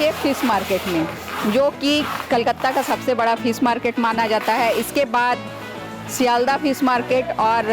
के fish market में, जो कि कलकत्ता का सबसे बड़ा फिश मार्केट माना जाता है। इसके बाद सियालदा फिश मार्केट और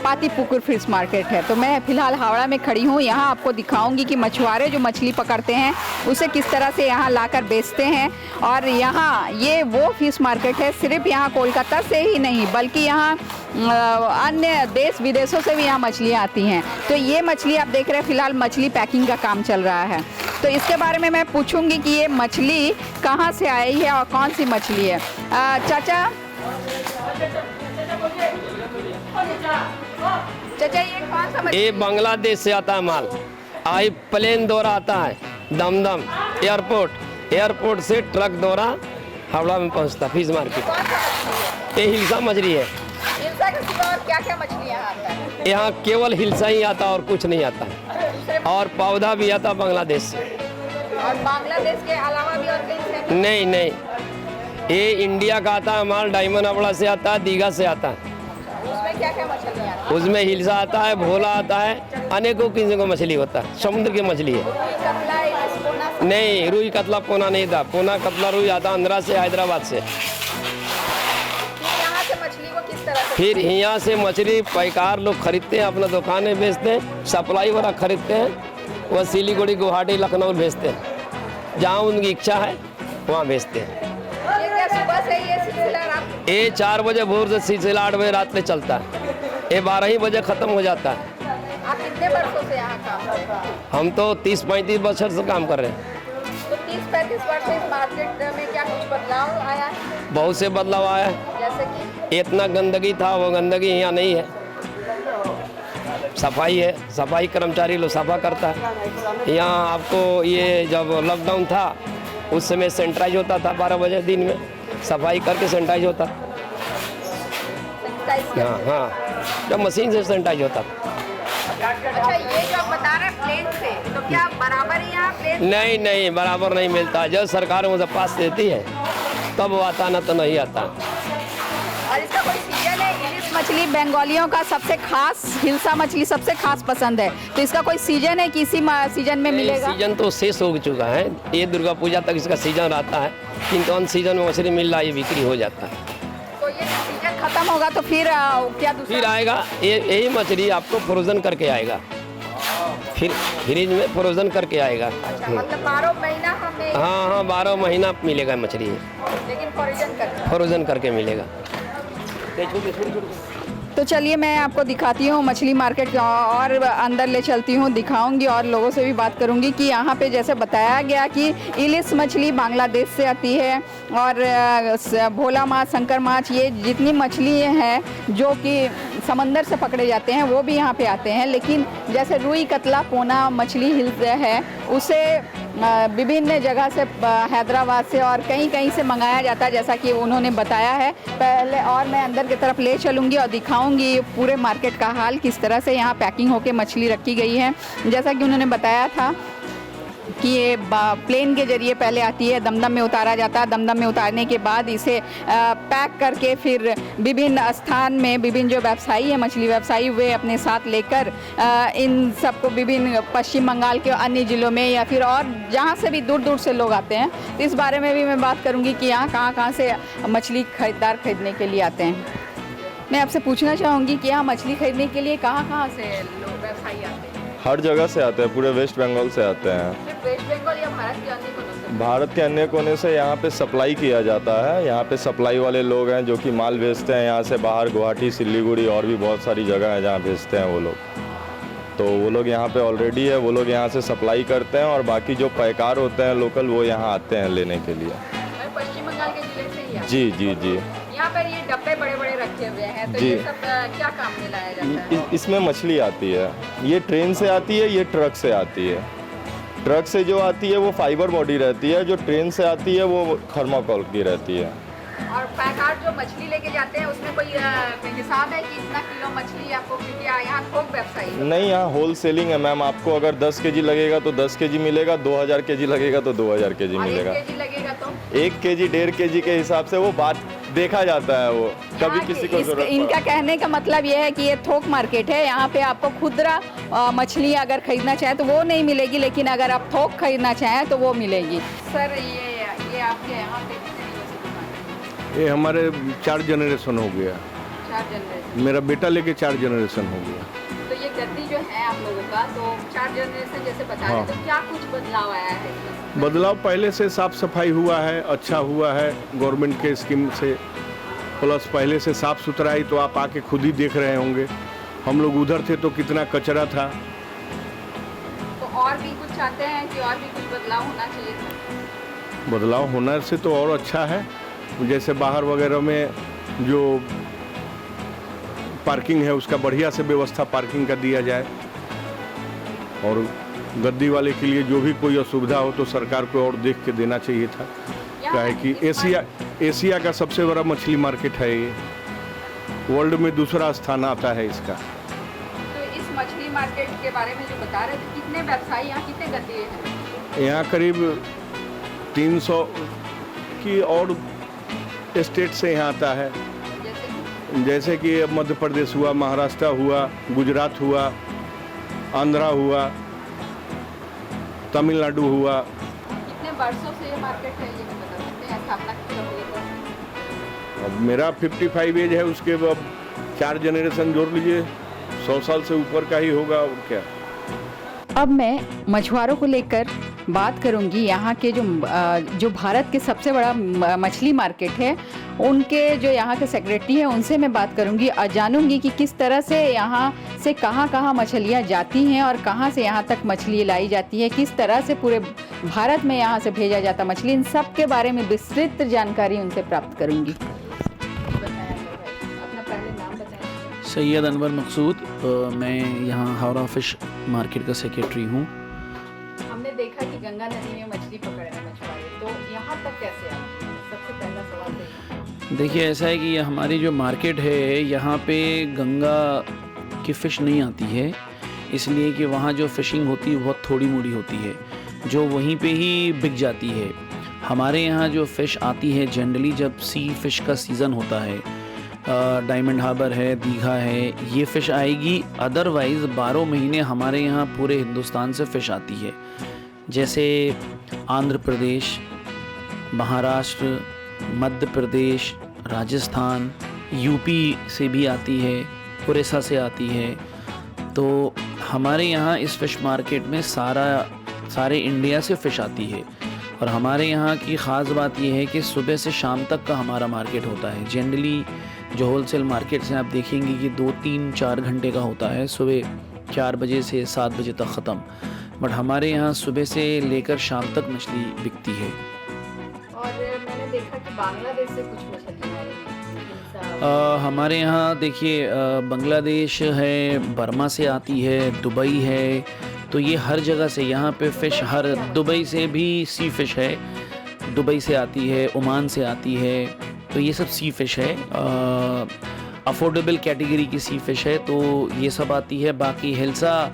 पातीपुकुर फिश मार्केट है। तो मैं फ़िलहाल हावड़ा में खड़ी हूँ। यहाँ आपको दिखाऊंगी कि मछुआरे जो मछली पकड़ते हैं उसे किस तरह से यहाँ लाकर बेचते हैं। और यहाँ ये वो फिश मार्केट है, सिर्फ यहाँ कोलकाता से ही नहीं बल्कि यहाँ अन्य देश विदेशों से भी यहाँ मछलियाँ आती हैं। तो ये मछली आप देख रहे हैं, फ़िलहाल मछली पैकिंग का काम चल रहा है। तो इसके बारे में मैं पूछूंगी कि ये मछली कहाँ से आई है और कौन सी मछली है। चाचा ये कौन सा मछली? ये बांग्लादेश से आता है माल। आई प्लेन द्वारा आता है दमदम एयरपोर्ट से ट्रक द्वारा हावड़ा में पहुंचता फिश मार्केट। ये हिल्सा मछली है। हिल्सा के सिवा और क्या-क्या मछली यहाँ आता है? यहाँ केवल हिल्सा ही आता और कुछ नहीं आता। और पौधा भी आता बांग्लादेश से। और बांग्लादेश के अलावा भी और कहीं से? नहीं, ये इंडिया का आता है माल। डायमंड हावड़ा से आता है, दीघा से आता है। उसमें क्या-क्या मछली आता है? उसमें हिल्सा आता है, भोला आता है, अनेकों किस्म का मछली होता है। समुद्र की मछली है। नहीं, रुई कतला पोना नहीं था। पोना कतला रुई आता आंध्रा से, हैदराबाद से। यहाँ से मछली को किस तरह से? फिर यहाँ से मछली पैकार लोग खरीदते हैं, अपना दुकान में बेचते हैं। सप्लाई वाला खरीदते हैं, वह सिलीगुड़ी, गुवाहाटी, लखनऊ भेजते हैं। जहाँ उनकी इच्छा है वहाँ भेजते हैं। ये क्या सुबह से ये सिलसिला रात? ये 4 बजे भोर से सिलसिला 8 बजे रात में चलता है। ये 12 ही बजे ख़त्म हो जाता है। आप कितने वर्षों से यहाँ काम कर रहे हैं? हम तो 30-35 वर्ष से काम कर रहे हैं। तो 30-35 वर्ष से इस मार्केट में क्या कुछ बदलाव आया है? बहुत से बदलाव आया है। जैसे कि इतना गंदगी था, वो गंदगी यहाँ नहीं है। सफाई है, सफाई कर्मचारी लोग सफा करता है। यहाँ आपको ये जब लॉकडाउन था उस समय सैनिटाइज होता था 12 बजे दिन में, सफाई करके सैनिटाइज होता। हाँ, जब मशीन से सैनिटाइज होता। अच्छा, ये जो आप बता रहे हैं प्लेन से, तो क्या बराबर ही यहाँ प्लेन? नहीं, बराबर नहीं मिलता। जब सरकार मुझे पास देती है तब वो आता, ना तो नहीं आता। और इसका कोई सीजन है? इलिस मछली बंगालियों का सबसे खास, हिल्सा मछली सबसे खास पसंद है। तो इसका कोई सीजन है कि इसी सीजन में मिलेगा? सीजन तो शेष हो चुका है। ये दुर्गा पूजा तक इसका सीजन रहता है, किंतु अन सीजन में मछली मिल रहा है, ये बिक्री हो जाता है। तो ये सीजन खत्म होगा तो फिर क्या दूसरा? फिर आएगा यही मछली आपको फ्रोजन करके आएगा, फिर फ्रिज में फ्रोजन करके आएगा। अच्छा, मतलब 12 महीना हमें? हाँ, 12 महीना मिलेगा मछली, लेकिन फ्रोजन करके मिलेगा। तो चलिए मैं आपको दिखाती हूँ मछली मार्केट और अंदर ले चलती हूँ, दिखाऊंगी और लोगों से भी बात करूंगी कि यहाँ पे जैसे बताया गया कि इलिस मछली बांग्लादेश से आती है और भोला माछ, शंकर माछ, ये जितनी मछली हैं जो कि समंदर से पकड़े जाते हैं वो भी यहाँ पे आते हैं। लेकिन जैसे रुई, कतला, पोना मछली हिल्स है उसे विभिन्न जगह से, हैदराबाद से और कहीं से मंगाया जाता है, जैसा कि उन्होंने बताया है पहले। और मैं अंदर की तरफ ले चलूँगी और दिखाऊंगी पूरे मार्केट का हाल, किस तरह से यहाँ पैकिंग होके मछली रखी गई है। जैसा कि उन्होंने बताया था कि ये प्लेन के जरिए पहले आती है, दमदम में उतारा जाता है। दमदम में उतारने के बाद इसे पैक करके फिर विभिन्न स्थान में विभिन्न जो व्यवसायी है, मछली व्यवसायी, वे अपने साथ लेकर इन सबको विभिन्न पश्चिम बंगाल के अन्य ज़िलों में या फिर और जहाँ से भी दूर से लोग आते हैं। तो इस बारे में भी मैं बात करूँगी कि यहाँ कहाँ से मछली खरीदार खरीदने के लिए आते हैं। मैं आपसे पूछना चाहूँगी कि यहाँ मछली खरीदने के लिए कहाँ से लोग व्यवसायी आते हैं? हर जगह से आते हैं, पूरे वेस्ट बंगाल से आते हैं। सिर्फ वेस्ट बंगाल या भारत के अन्य कोनों से? भारत के अन्य कोने से यहाँ पे सप्लाई किया जाता है। यहाँ पे सप्लाई वाले लोग हैं जो कि माल भेजते हैं यहाँ से बाहर, गुवाहाटी, सिलीगुड़ी और भी बहुत सारी जगह है जहाँ भेजते हैं वो लोग। तो वो लोग यहाँ पे ऑलरेडी है, वो लोग यहाँ से सप्लाई करते हैं और बाकी जो पैकार होते हैं लोकल, वो यहाँ आते हैं लेने के लिए। पश्चिम बंगाल के जिले से ही? जी। यहाँ पर ये डब्बे बड़े रखे हुए हैं, तो जी। ये सब क्या काम में लाया जाता है? इसमें मछली आती है, ये ट्रेन से आती है, ये ट्रक से आती है। ट्रक से जो आती है वो फाइबर बॉडी रहती है, जो ट्रेन से आती है वो थर्माकोल की रहती है। और पैकार जो मछली लेके जाते हैं उसमें कोई हिसाब है कि इतना किलो मछली आपको, क्योंकि यहाँ थोक व्यवसायी? नहीं, यहाँ होल सेलिंग है मैम। आपको अगर 10 केजी लगेगा तो 10 केजी मिलेगा, 2000 केजी लगेगा तो 2000 केजी मिलेगा। 1 केजी लगेगा तो 1 केजी 1.5 केजी के हिसाब से वो बात देखा जाता है। वो कभी किसी को जरूरत इनका कहने का मतलब ये है कि ये थोक मार्केट है, यहाँ पे आपको खुदरा मछली अगर खरीदना चाहें तो वो नहीं मिलेगी, लेकिन अगर आप थोक खरीदना चाहें तो वो मिलेगी। सर ये आपके यहाँ पे कितने दिनों से दुकान है? ये हमारे 4 जनरेशन हो गया। 4 जनरेशन। मेरा बेटा लेके 4 जनरेशन हो गया। तो ये गद्दी जो है आप लोगों का, तो 4 जनरेशन जैसे बता रहे हाँ। तो क्या कुछ बदलाव आया है इसमें? बदलाव पहले से साफ सफाई हुआ है, अच्छा हुआ है गवर्नमेंट के स्कीम से, प्लस पहले से साफ सुथराई तो आप आके खुद ही देख रहे होंगे। हम लोग उधर थे तो कितना कचरा था। तो और भी कुछ चाहते हैं कि और भी कुछ बदलाव होना चाहिए था? बदलाव होने से तो और अच्छा है, जैसे बाहर वगैरह में जो पार्किंग है उसका बढ़िया से व्यवस्था पार्किंग का दिया जाए, और गद्दी वाले के लिए जो भी कोई असुविधा हो तो सरकार को और देख के देना चाहिए था। क्या है कि एशिया का सबसे बड़ा मछली मार्केट है ये, वर्ल्ड में दूसरा स्थान आता है इसका। तो इस मछली मार्केट के बारे में जो बता रहे थे, कितने व्यवसायी यहाँ, कितने गद्दी हैं? यहाँ करीब 300 की और स्टेट से यहाँ आता है, जैसे कि मध्य प्रदेश हुआ, महाराष्ट्र हुआ, गुजरात हुआ, आंध्रा हुआ, तमिलनाडु हुआ। कितने वर्षों से ये मार्केट है, ये बता सकते हैं? स्थापना कब हुई थी? अब मेरा 55 एज है, उसके बाद 4 जनरेशन जोड़ लीजिए, 100 साल से ऊपर का ही होगा और क्या। अब मैं मछुआरों को लेकर बात करूंगी। यहाँ के जो भारत के सबसे बड़ा मछली मार्केट है, उनके जो यहाँ के सेक्रेटरी हैं उनसे मैं बात करूंगी और जानूंगी कि किस तरह से यहाँ से कहाँ मछलियाँ जाती हैं और कहाँ से यहाँ तक मछली लाई जाती है, किस तरह से पूरे भारत में यहाँ से भेजा जाता मछली, इन सब के बारे में विस्तृत जानकारी उनसे प्राप्त करूंगी। अपना पहले नाम बताएं। सैयद अनवर मकसूद, मैं यहाँ हावड़ा फिश मार्केट का सेक्रेटरी हूँ। हमने देखा कि गंगा नदी में मछली पकड़ने मछुआरे, तो यहाँ तक कैसे आए? सबसे पहला सवाल तो ये। देखिए, ऐसा है कि ये हमारी जो मार्केट है यहाँ पे गंगा की फ़िश नहीं आती है, इसलिए कि वहाँ जो फ़िशिंग होती है बहुत थोड़ी मोड़ी होती है, जो वहीं पे ही बिक जाती है। हमारे यहाँ जो फ़िश आती है जनरली जब सी फ़िश का सीज़न होता है, डायमंड हार्बर है, दीघा है, ये फ़िश आएगी। अदरवाइज़ 12 महीने हमारे यहाँ पूरे हिंदुस्तान से फ़िश आती है, जैसे आंध्र प्रदेश, महाराष्ट्र, मध्य प्रदेश, राजस्थान, यूपी से भी आती है, उड़ीसा से आती है। तो हमारे यहाँ इस फ़िश मार्केट में सारे इंडिया से फ़िश आती है। और हमारे यहाँ की ख़ास बात यह है कि सुबह से शाम तक का हमारा मार्केट होता है। जनरली जो होलसेल मार्केट्स हैं आप देखेंगे कि 2, 3, 4 घंटे का होता है, सुबह 4 बजे से 7 बजे तक ख़त्म। बट हमारे यहाँ सुबह से लेकर शाम तक मछली बिकती है। और मैंने देखा कि बांग्लादेश से कुछ मछलियाँ आई हैं। हमारे यहाँ देखिए, बांग्लादेश है, बर्मा से आती है, दुबई है, तो ये हर जगह से यहाँ पे फ़िश, हर दुबई से भी सी फ़िश है, दुबई से आती है, ओमान से आती है, तो ये सब सी फ़िश है। अफोर्डेबल कैटेगरी की सी फ़िश है, तो ये सब आती है। बाकी हिल्सा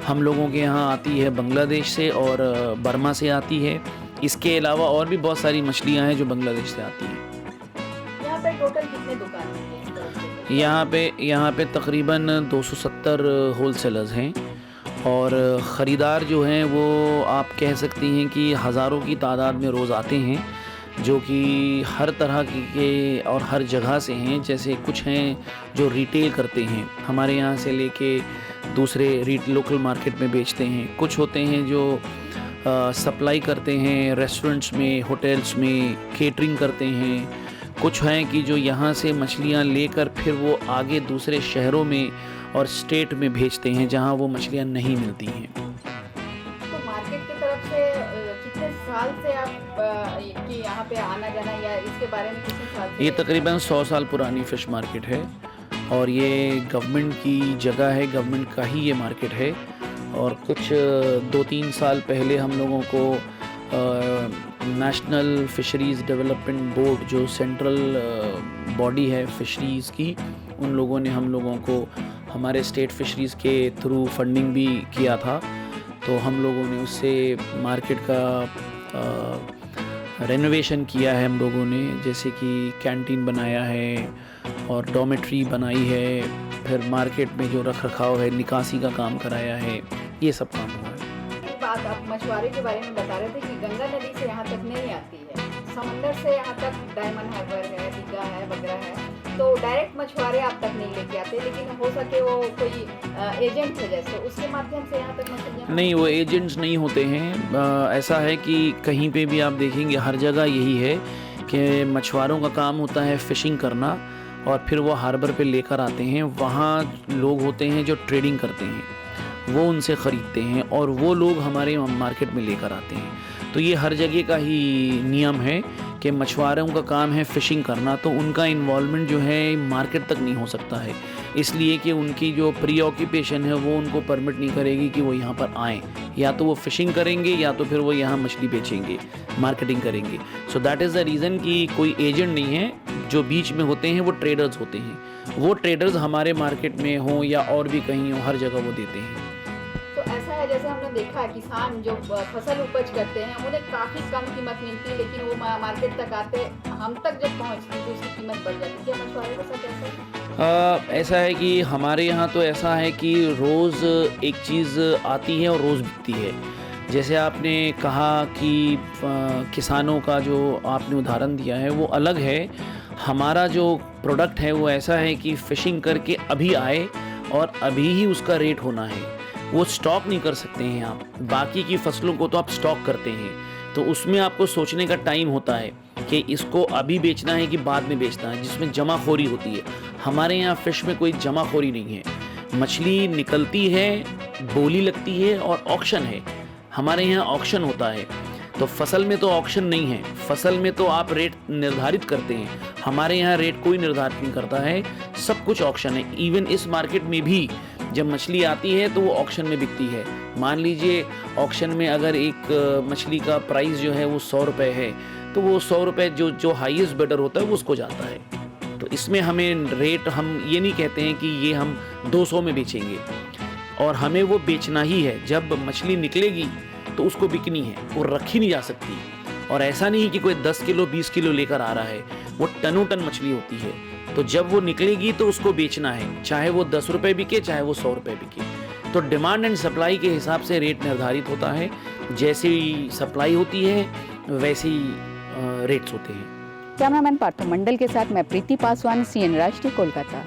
हम लोगों के यहाँ आती है बांग्लादेश से और बर्मा से आती है। इसके अलावा और भी बहुत सारी मछलियाँ हैं जो बांग्लादेश से आती हैं। यहाँ पे टोटल कितने दुकान हैं? यहाँ पे तकरीबन 270 होलसेलर्स हैं और ख़रीदार जो हैं वो आप कह सकती हैं कि हज़ारों की तादाद में रोज़ आते हैं, जो कि हर तरह के और हर जगह से हैं। जैसे कुछ हैं जो रिटेल करते हैं, हमारे यहाँ से लेके दूसरे लोकल मार्केट में बेचते हैं। कुछ होते हैं जो सप्लाई करते हैं रेस्टोरेंट्स में, होटल्स में, केटरिंग करते हैं। कुछ हैं कि जो यहाँ से मछलियाँ लेकर फिर वो आगे दूसरे शहरों में और स्टेट में भेजते हैं जहाँ वो मछलियाँ नहीं मिलती हैं। तो मार्केट की तरफ से कितने साल से आप कि यहाँ पे आना जाना, या इसके बारे में कितने साल से? ये तकरीबन 100 साल पुरानी फ़िश मार्केट है और ये गवर्नमेंट की जगह है, गवर्नमेंट का ही ये मार्केट है। और कुछ 2-3 साल पहले हम लोगों को नेशनल फ़िशरीज़ डेवलपमेंट बोर्ड, जो सेंट्रल बॉडी है फ़िशरीज़ की, उन लोगों ने हम लोगों को हमारे स्टेट फ़िशरीज़ के थ्रू फंडिंग भी किया था। तो हम लोगों ने उससे मार्केट का रेनोवेशन किया है हम लोगों ने, जैसे कि कैंटीन बनाया है और डॉमेट्री बनाई है, फिर मार्केट में जो रख रखाव है निकासी का काम कराया है, ये सब काम हुआ है। एक बात आप मछुआरे के बारे में बता रहे थे कि गंगा नदी से यहाँ तक नहीं आती है, समंदर से यहाँ तक डायमंड हार्बर है, दीघा है, वगैरह है, तो डायरेक्ट मछुआरे आप तक नहीं लेके आते, लेकिन हो सके वो कोई एजेंट है जैसे उसके माध्यम से यहाँ तक मछलियाँ। नहीं, वो एजेंट्स नहीं होते हैं। ऐसा है कि कहीं पे भी आप देखेंगे हर जगह यही है कि मछुआरों का काम होता है फ़िशिंग करना और फिर वो हार्बर पे लेकर आते हैं। वहाँ लोग होते हैं जो ट्रेडिंग करते हैं, वो उनसे ख़रीदते हैं और वो लोग हमारे मार्केट में लेकर आते हैं। तो ये हर जगह का ही नियम है कि मछुआरों का काम है फ़िशिंग करना, तो उनका इन्वॉल्वमेंट जो है मार्केट तक नहीं हो सकता है, इसलिए कि उनकी जो प्री ऑक्यूपेशन है वो उनको परमिट नहीं करेगी कि वो यहाँ पर आएँ। या तो वो फ़िशिंग करेंगे या तो फिर वो यहाँ मछली बेचेंगे, मार्केटिंग करेंगे। So that is the reason कि कोई एजेंट नहीं है, जो बीच में होते हैं वो ट्रेडर्स होते हैं। वो ट्रेडर्स हमारे मार्केट में हों या और भी कहीं हो, हर जगह वो देते हैं। तो ऐसा है जैसे हमने देखा है किसान जो फसल उपज करते हैं उन्हें काफ़ी कम कीमत मिलती है, लेकिन वो मार्केट तक आते हम तक जब पहुँचती तो उसकी कीमत बढ़ जाती है। क्या मछुआरे के साथ ऐसा है? ऐसा है कि हमारे यहाँ तो ऐसा है कि रोज़ एक चीज़ आती है और रोज़ बिकती है। जैसे आपने कहा कि किसानों का जो आपने उदाहरण दिया है वो अलग है। हमारा जो प्रोडक्ट है वो ऐसा है कि फ़िशिंग करके अभी आए और अभी ही उसका रेट होना है, वो स्टॉक नहीं कर सकते हैं आप। बाकी की फसलों को तो आप स्टॉक करते हैं, तो उसमें आपको सोचने का टाइम होता है कि इसको अभी बेचना है कि बाद में बेचना है, जिसमें जमाखोरी होती है। हमारे यहाँ फ़िश में कोई जमाखोरी नहीं है। मछली निकलती है, बोली लगती है और ऑक्शन है। हमारे यहाँ ऑक्शन होता है, तो फसल में तो ऑक्शन नहीं है। फसल में तो आप रेट निर्धारित करते हैं, हमारे यहाँ रेट कोई निर्धारित नहीं करता है, सब कुछ ऑक्शन है। इवन इस मार्केट में भी जब मछली आती है तो वो ऑक्शन में बिकती है। मान लीजिए ऑक्शन में अगर एक मछली का प्राइस जो है वो 100 रुपये है, तो वो 100 रुपये जो हाईएस्ट बिडर होता है वो उसको जाता है। तो इसमें हमें रेट, हम ये नहीं कहते हैं कि ये हम 200 में बेचेंगे, और हमें वो बेचना ही है। जब मछली निकलेगी तो उसको बिकनी है, वो रखी नहीं जा सकती। और ऐसा नहीं कि कोई 10 किलो 20 किलो लेकर आ रहा है, वो टनों टन मछली होती है। तो जब वो निकलेगी तो उसको बेचना है, चाहे वो 10 रुपये बिके चाहे वो 100 रुपये बिके। तो डिमांड एंड सप्लाई के हिसाब से रेट निर्धारित होता है। जैसी सप्लाई होती है वैसी रेट्स होते हैं। कैमरामैन पार्थो मंडल के साथ मैं प्रीति पासवान, CN राष्ट्रीय, कोलकाता।